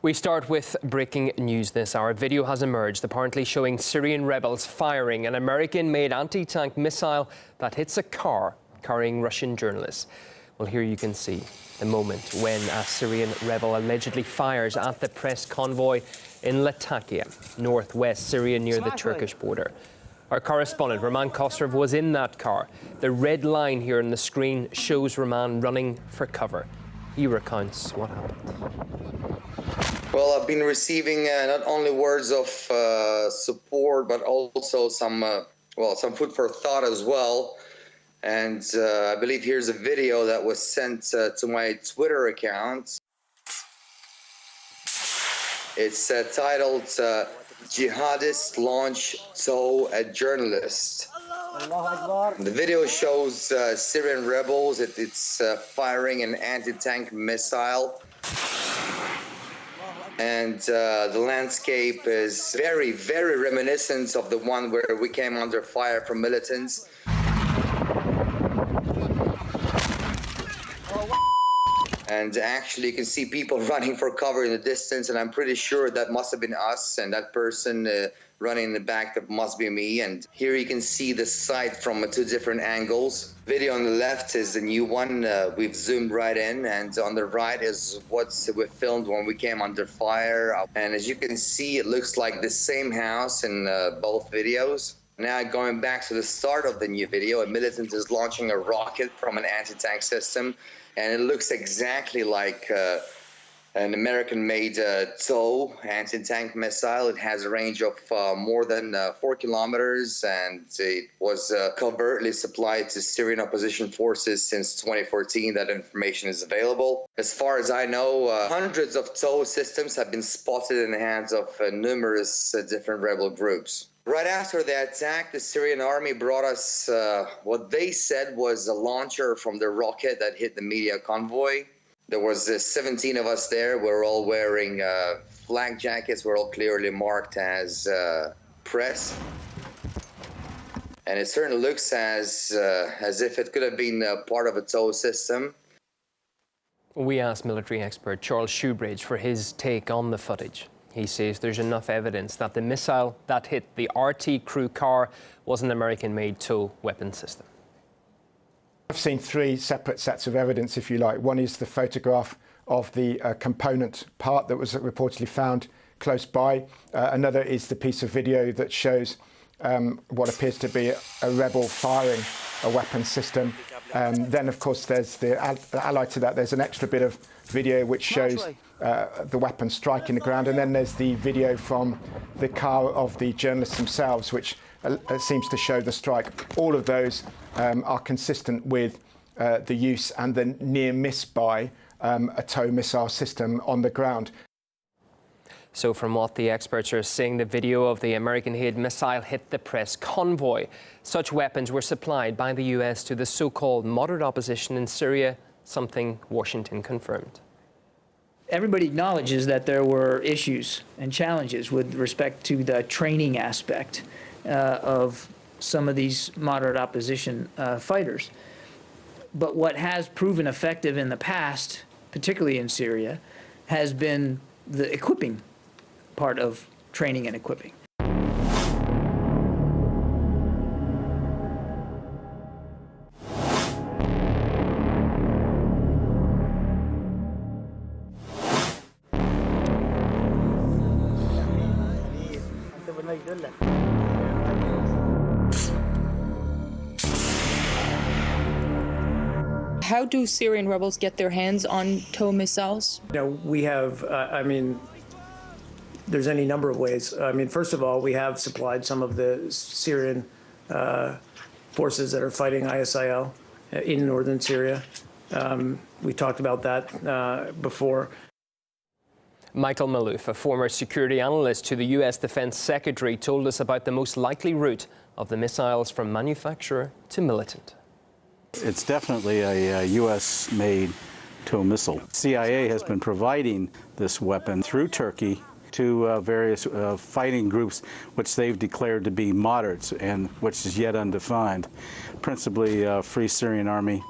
We start with breaking news this hour. Video has emerged apparently showing Syrian rebels firing an American-made anti-tank missile that hits a car carrying Russian journalists. Well, here you can see the moment when a Syrian rebel allegedly fires at the press convoy in Latakia, northwest Syria near the Turkish border. Our correspondent, Roman Kostrov, was in that car. The red line here on the screen shows Roman running for cover. He recounts what happened. Well, I've been receiving not only words of support, but also some food for thought as well. And I believe here's a video that was sent to my Twitter account. It's titled, Jihadists Launch Tow a Journalist. The video shows Syrian rebels. It's firing an anti-tank missile. And the landscape is very, very reminiscent of the one where we came under fire from militants. And actually you can see people running for cover in the distance, and I'm pretty sure that must have been us, and that person running in the back, that must be me. And here you can see the site from two different angles. Video on the left is the new one. We've zoomed right in, and on the right is what we filmed when we came under fire. And as you can see, it looks like the same house in both videos. Now going back to the start of the new video, a militant is launching a rocket from an anti-tank system, and it looks exactly like an American-made TOW anti-tank missile. It has a range of more than 4 kilometers, and it was covertly supplied to Syrian opposition forces since 2014. That information is available. As far as I know, hundreds of TOW systems have been spotted in the hands of numerous different rebel groups. Right after the attack, the Syrian army brought us what they said was a launcher from the rocket that hit the media convoy. There was 17 of us there. We're all wearing flak jackets. We're all clearly marked as press. And it certainly looks as if it could have been part of a TOW system. We asked military expert Charles Shoebridge for his take on the footage. He says there's enough evidence that the missile that hit the RT crew car was an American-made TOW weapon system. I've seen three separate sets of evidence, if you like. One is the photograph of the component part that was reportedly found close by. Another is the piece of video that shows what appears to be a rebel firing a weapon system. Then, of course, there's allied to that, there's an extra bit of video which shows the weapon striking the ground, and then there's the video from the car of the journalists themselves, which seems to show the strike. All of those are consistent with the use and the near miss by a TOW missile system on the ground. So from what the experts are saying, the video of the American-made missile hit the press convoy. Such weapons were supplied by the US to the so-called moderate opposition in Syria, something Washington confirmed. Everybody acknowledges that there were issues and challenges with respect to the training aspect of some of these moderate opposition fighters. But what has proven effective in the past, particularly in Syria, has been the equipping part of training and equipping. How do Syrian rebels get their hands on TOW missiles? You know, we have, there's any number of ways. First of all, we have supplied some of the Syrian forces that are fighting ISIL in northern Syria. We talked about that before. Michael Malouf, a former security analyst to the US Defense Secretary, told us about the most likely route of the missiles from manufacturer to militant. It's definitely a US-made TOW missile. CIA has been providing this weapon through Turkey to various fighting groups which they've declared to be moderates and which is yet undefined, principally Free Syrian Army,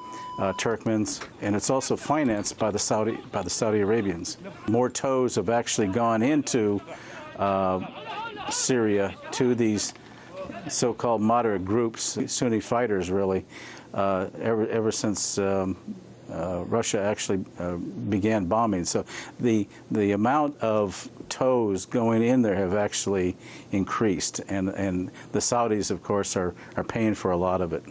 Turkmens, and it's also financed by the Saudi Arabians. More tows have actually gone into Syria to these so-called moderate groups, Sunni fighters, really, ever since Russia actually began bombing. So the amount of tows going in there have actually increased, and the Saudis, of course, are paying for a lot of it.